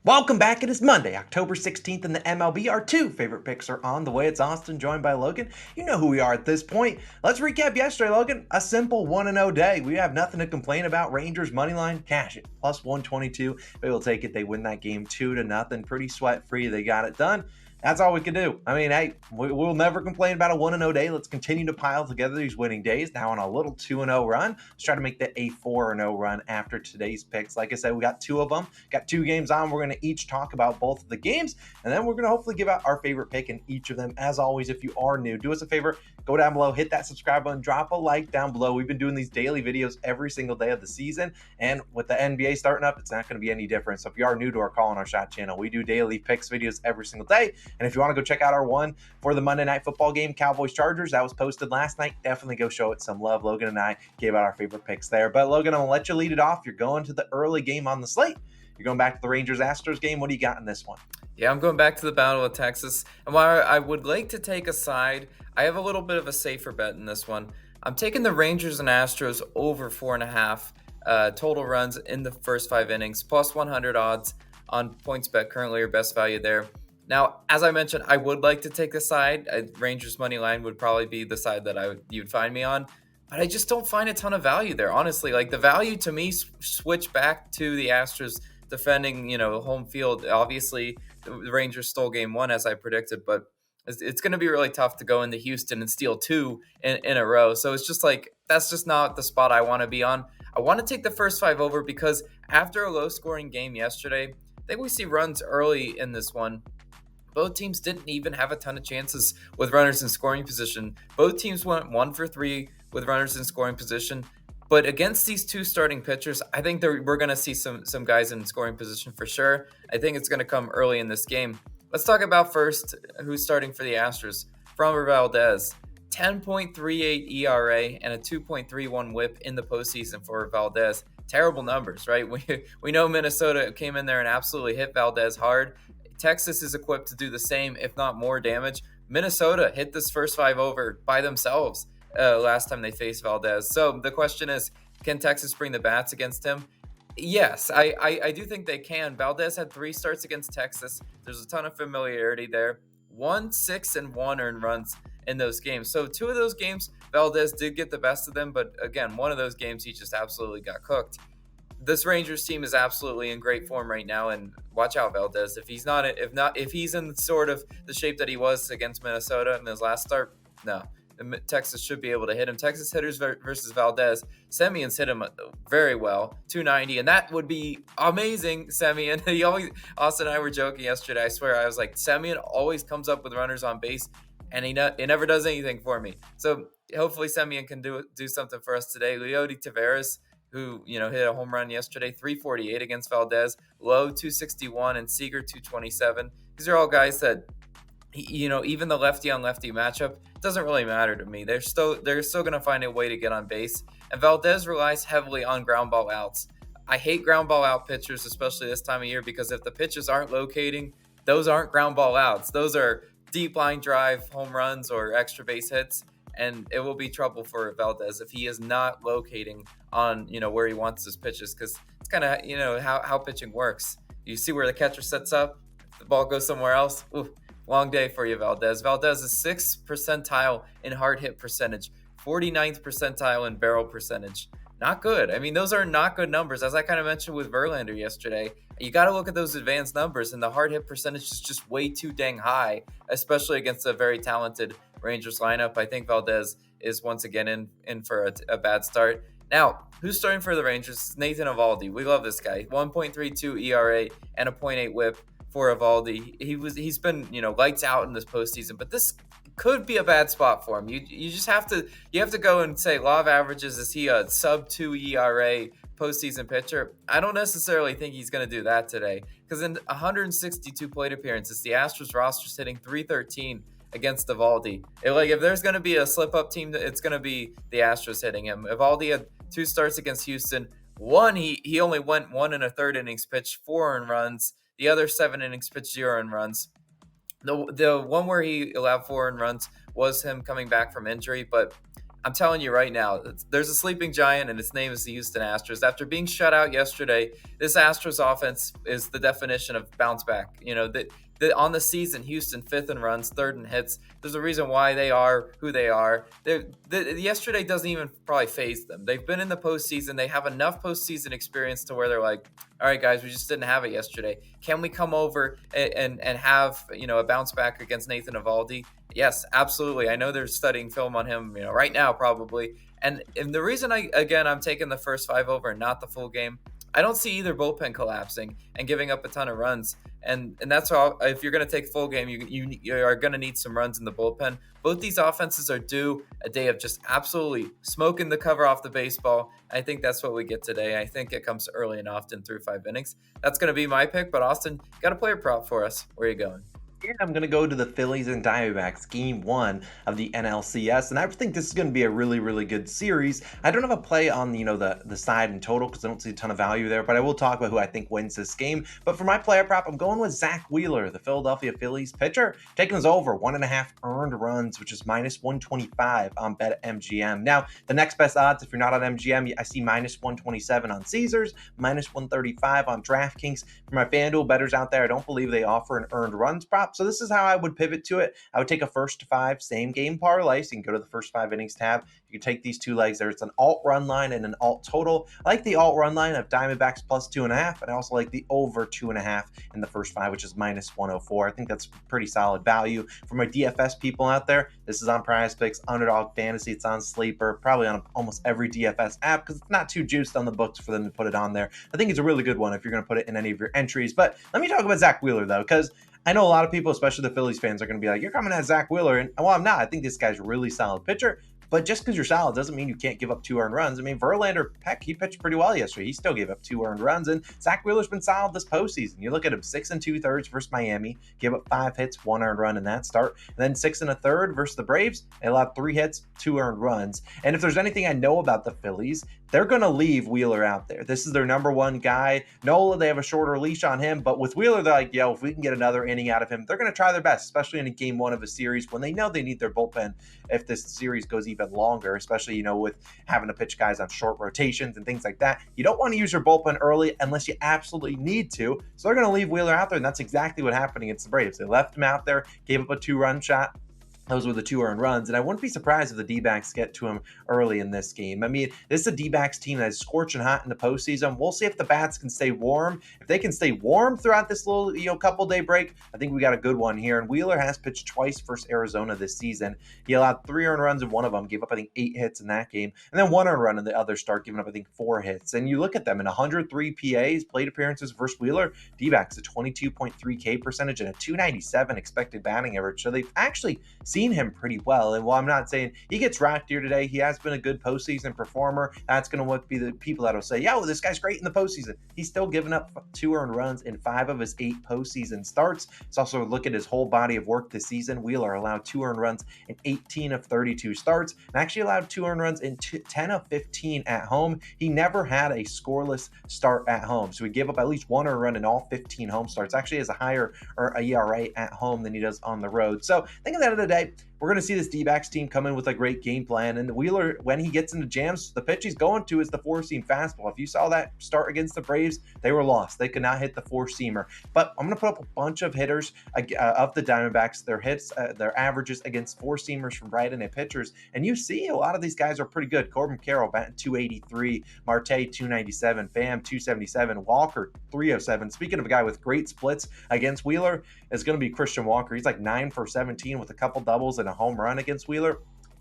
Welcome back. It is Monday, October 16th in the MLB. Our two favorite picks are on the way. It's Austin, joined by Logan. You know who we are at this point. Let's recap yesterday, Logan. A simple 1-0 day. We have nothing to complain about. Rangers money line, cash it. Plus 122. They will take it. They win that game 2-0. Pretty sweat-free. They got it done. That's all we can do. I mean, hey, we'll never complain about a 1-0 day. Let's continue to pile together these winning days. Now on a little 2-0 run. Let's try to make that a 4-0 run after today's picks. Like I said, we got two of them. Got two games on. We're going to each talk about both of the games, and then we're going to hopefully give out our favorite pick in each of them. As always, if you are new, do us a favor. Go down below, hit that subscribe button, drop a like down below. We've been doing these daily videos every single day of the season, and with the NBA starting up, it's not going to be any different. So if you are new to our Call on Our Shot channel, we do daily picks videos every single day. And if you want to go check out our one for the Monday Night Football game, Cowboys-Chargers, that was posted last night, definitely go show it some love. Logan and I gave out our favorite picks there. But Logan, I'm going to let you lead it off. You're going to the early game on the slate. You're going back to the Rangers-Astros game. What do you got in this one? Yeah, I'm going back to the Battle of Texas. And while I would like to take a side, I have a little bit of a safer bet in this one. I'm taking the Rangers and Astros over 4.5 total runs in the first 5 innings, plus 100 odds on PointsBet, currently your best value there. Now, as I mentioned, I would like to take the side. Rangers money line would probably be the side that you'd find me on. But I just don't find a ton of value there, honestly. Like, the value to me switch back to the Astros defending, home field. Obviously, the Rangers stole game one, as I predicted, but it's going to be really tough to go into Houston and steal two in a row. So it's just like, that's just not the spot I want to be on. I want to take the first 5 over because after a low-scoring game yesterday, I think we see runs early in this one. Both teams didn't even have a ton of chances with runners in scoring position. Both teams went 1 for 3 with runners in scoring position. But against these two starting pitchers, I think we're going to see some guys in scoring position for sure. I think it's going to come early in this game. Let's talk about first who's starting for the Astros. Framber Valdez, 10.38 ERA and a 2.31 whip in the postseason for Valdez. Terrible numbers, right? We know Minnesota came in there and absolutely hit Valdez hard. Texas is equipped to do the same, if not more damage. Minnesota hit this first 5 over by themselves last time they faced Valdez. So the question is, can Texas bring the bats against him? Yes, I do think they can. Valdez had 3 starts against Texas. There's a ton of familiarity there. 1, 6, and 1 earned runs in those games. So 2 of those games, Valdez did get the best of them. But again, one of those games, he just absolutely got cooked. This Rangers team is absolutely in great form right now, and watch out, Valdez. If he's in sort of the shape that he was against Minnesota in his last start, no, Texas should be able to hit him. Texas hitters versus Valdez, Semion's hit him very well, 290, and that would be amazing. Semien, Austin and I were joking yesterday. I swear, I was like, Semien always comes up with runners on base, and he never does anything for me. So hopefully Semien can do something for us today. Leody Taveras, who hit a home run yesterday, 348 against Valdez, Lowe 261, and Seager 227. These are all guys that, even the lefty on lefty matchup doesn't really matter to me. They're still going to find a way to get on base, and Valdez relies heavily on ground ball outs. I hate ground ball out pitchers, especially this time of year, because if the pitches aren't locating, those aren't ground ball outs. Those are deep line drive home runs or extra base hits. And it will be trouble for Valdez if he is not locating on, where he wants his pitches, because it's kind of, how pitching works. You see where the catcher sets up, the ball goes somewhere else. Ooh, long day for you, Valdez. Valdez is 6th percentile in hard hit percentage, 49th percentile in barrel percentage. Not good. I mean, those are not good numbers. As I kind of mentioned with Verlander yesterday, you got to look at those advanced numbers, and the hard hit percentage is just way too dang high, especially against a very talented Rangers lineup. I think Valdez is once again in for a bad start. Now, who's starting for the Rangers? Nathan Eovaldi. We love this guy. 1.32 ERA and a .8 whip for Eovaldi. He's been, lights out in this postseason, but this could be a bad spot for him. You just have to go and say law of averages. Is he a sub 2 ERA postseason pitcher? I don't necessarily think he's going to do that today, because in 162 plate appearances, the Astros roster's hitting .313 against Eovaldi. If there's going to be a slip-up team, it's going to be the Astros hitting him. Eovaldi had 2 starts against Houston. One, he only went 1 1/3 innings pitched, 4 earned runs. The other 7 innings pitched, 0 earned runs. The one where he allowed 4 earned runs was him coming back from injury, but I'm telling you right now, there's a sleeping giant, and its name is the Houston Astros. After being shut out yesterday, this Astros offense is the definition of bounce back. On the season, Houston fifth in runs, third in hits. There's a reason why they are who they are. Yesterday doesn't even probably faze them. They've been in the postseason. They have enough postseason experience to where they're like, all right, guys, we just didn't have it yesterday. Can we come over and have a bounce back against Nathan Eovaldi? Yes, absolutely. I know they're studying film on him, right now probably. And the reason I'm taking the first 5 over and not the full game, I don't see either bullpen collapsing and giving up a ton of runs. And that's how, if you're going to take full game, you are going to need some runs in the bullpen. Both these offenses are due a day of just absolutely smoking the cover off the baseball. I think that's what we get today. I think it comes early and often through 5 innings. That's going to be my pick. But Austin, got a player prop for us. Where are you going? Yeah, I'm going to go to the Phillies and Diamondbacks, game 1 of the NLCS, and I think this is going to be a really, really good series. I don't have a play on, the side and total because I don't see a ton of value there, but I will talk about who I think wins this game. But for my player prop, I'm going with Zach Wheeler, the Philadelphia Phillies pitcher, taking us over 1.5 earned runs, which is minus 125 on BetMGM. Now, the next best odds, if you're not on MGM, I see minus 127 on Caesars, minus 135 on DraftKings. For my FanDuel bettors out there, I don't believe they offer an earned runs prop. So this is how I would pivot to it. I would take a first to 5 same game parlay. So you can go to the first 5 innings tab. You can take these 2 legs there. It's an alt run line and an alt total. I like the alt run line of Diamondbacks plus 2.5. And I also like the over 2.5 in the first 5, which is minus 104. I think that's pretty solid value for my DFS people out there. This is on PrizePicks, Underdog Fantasy. It's on Sleeper, probably on almost every DFS app because it's not too juiced on the books for them to put it on there. I think it's a really good one if you're going to put it in any of your entries. But let me talk about Zach Wheeler though, because I know a lot of people, especially the Phillies fans, are going to be like, you're coming at Zach Wheeler. And well, I'm not. I think this guy's a really solid pitcher. But just because you're solid doesn't mean you can't give up 2 earned runs. I mean, Verlander, heck, he pitched pretty well yesterday. He still gave up 2 earned runs. And Zach Wheeler's been solid this postseason. You look at him, 6 2/3 versus Miami, gave up 5 hits, 1 earned run in that start. And then 6 1/3 versus the Braves. They allowed 3 hits, 2 earned runs. And if there's anything I know about the Phillies, they're going to leave Wheeler out there. This is their number 1 guy. Nola, they have a shorter leash on him. But with Wheeler, they're like, if we can get another inning out of him, they're going to try their best, especially in a game 1 of a series when they know they need their bullpen if this series goes even longer, especially, with having to pitch guys on short rotations and things like that. You don't want to use your bullpen early unless you absolutely need to. So they're going to leave Wheeler out there, and that's exactly what happened against the Braves. They left him out there, gave up a 2-run shot. Those were the 2 earned runs, and I wouldn't be surprised if the D-backs get to him early in this game. I mean, this is a D-backs team that is scorching hot in the postseason. We'll see if the bats can stay warm. If they can stay warm throughout this little, couple-day break, I think we got a good one here. And Wheeler has pitched twice versus Arizona this season. He allowed 3 earned runs in one of them, gave up, I think, 8 hits in that game, and then 1 earned run in the other start, giving up, I think, 4 hits. And you look at them in 103 PAs, plate appearances versus Wheeler, D-backs a 22.3 K percentage and a 297 expected batting average. So they've actually seen him pretty well. And while I'm not saying he gets racked here today, he has been a good postseason performer. That's going to be the people that'll say, this guy's great in the postseason. He's still giving up 2 earned runs in 5 of his 8 postseason starts. Let's also look at his whole body of work this season. Wheeler allowed 2 earned runs in 18 of 32 starts and actually allowed 2 earned runs in 10 of 15 at home. He never had a scoreless start at home. So he gave up at least 1 earned run in all 15 home starts. Actually has a higher ERA at home than he does on the road. So I think at the end of the day, we're going to see this D-backs team come in with a great game plan. And Wheeler, when he gets into jams, the pitch he's going to is the 4-seam fastball. If you saw that start against the Braves, they were lost. They could not hit the 4-seamer. But I'm going to put up a bunch of hitters of the Diamondbacks, their hits, their averages against 4-seamers from right-handed pitchers. And you see a lot of these guys are pretty good. Corbin Carroll batting 283, Marte 297, Pham 277, Walker 307. Speaking of a guy with great splits against Wheeler, is going to be Christian Walker. He's like 9 for 17 with a couple doubles and a home run against Wheeler.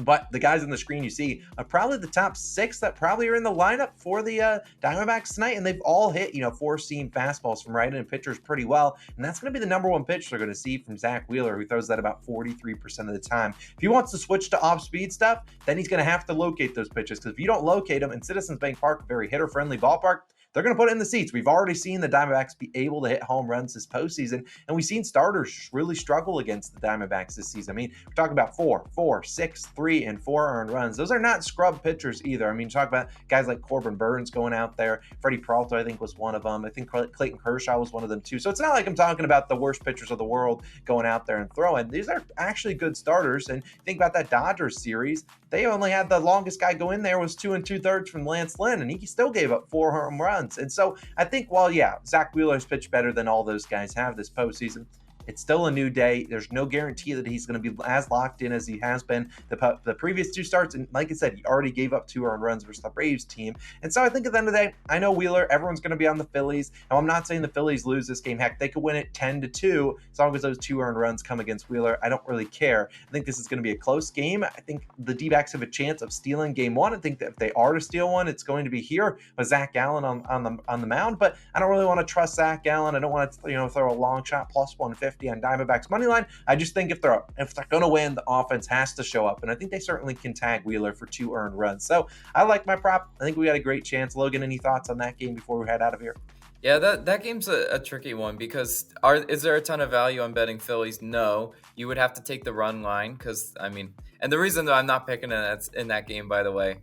But the guys on the screen you see are probably the top 6 that probably are in the lineup for the Diamondbacks tonight, and they've all hit 4-seam fastballs from right-handed pitchers pretty well, and that's going to be the number 1 pitch they're going to see from Zach Wheeler, who throws that about 43% of the time. If he wants to switch to off-speed stuff, then he's going to have to locate those pitches, because if you don't locate them in Citizens Bank Park, a very hitter-friendly ballpark, they're going to put it in the seats. We've already seen the Diamondbacks be able to hit home runs this postseason, and we've seen starters really struggle against the Diamondbacks this season. I mean, we're talking about 4, 6, 3, and 4 earned runs. Those are not scrub pitchers either. I mean, talk about guys like Corbin Burns going out there. Freddie Peralta, I think, was one of them. I think Clayton Kershaw was one of them too. So it's not like I'm talking about the worst pitchers of the world going out there and throwing. These are actually good starters. And think about that Dodgers series. they only had the longest guy go in there was 2 2/3 from Lance Lynn, and he still gave up 4 home runs. And so I think, while, yeah, Zach Wheeler's pitched better than all those guys have this postseason, it's still a new day. There's no guarantee that he's going to be as locked in as he has been the previous 2 starts. And like I said, he already gave up 2 earned runs versus the Braves team. And so I think at the end of the day, I know Wheeler, everyone's going to be on the Phillies. And I'm not saying the Phillies lose this game. Heck, they could win it 10-2 as long as those 2 earned runs come against Wheeler. I don't really care. I think this is going to be a close game. I think the D-backs have a chance of stealing game one. I think that if they are to steal one, it's going to be here with Zach Gallen on the mound. But I don't really want to trust Zach Gallen. I don't want to throw a long shot plus 150 on Diamondbacks money line. I just think if they're going to win, the offense has to show up, and I think they certainly can tag Wheeler for 2 earned runs. So I like my prop. I think we got a great chance. Logan, any thoughts on that game before we head out of here? Yeah, that game's a tricky one because is there a ton of value on betting Phillies? No. You would have to take the run line because, and the reason that I'm not picking it in that game, by the way,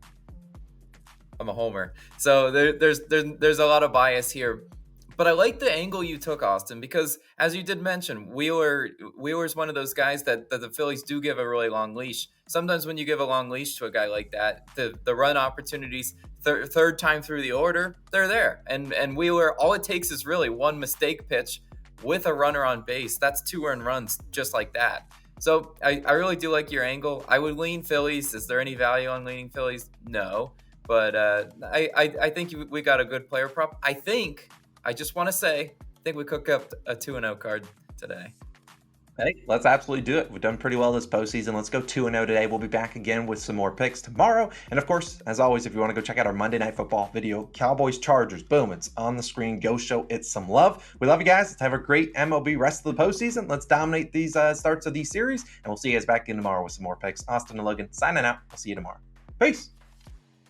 I'm a homer. So there's a lot of bias here. But I like the angle you took, Austin, because as you did mention, Wheeler's one of those guys that the Phillies do give a really long leash. Sometimes when you give a long leash to a guy like that, the run opportunities, third time through the order, they're there. And Wheeler, all it takes is really one mistake pitch with a runner on base. That's 2 earned runs just like that. So I really do like your angle. I would lean Phillies. Is there any value on leaning Phillies? No. But I think we got a good player prop. I just want to say, I think we cooked up a 2-0 card today. Hey, let's absolutely do it. We've done pretty well this postseason. Let's go 2-0 today. We'll be back again with some more picks tomorrow. And of course, as always, if you want to go check out our Monday Night Football video, Cowboys Chargers, boom, it's on the screen. Go show it some love. We love you guys. Let's have a great MLB rest of the postseason. Let's dominate these starts of these series. And we'll see you guys back in tomorrow with some more picks. Austin and Logan signing out. I'll see you tomorrow. Peace.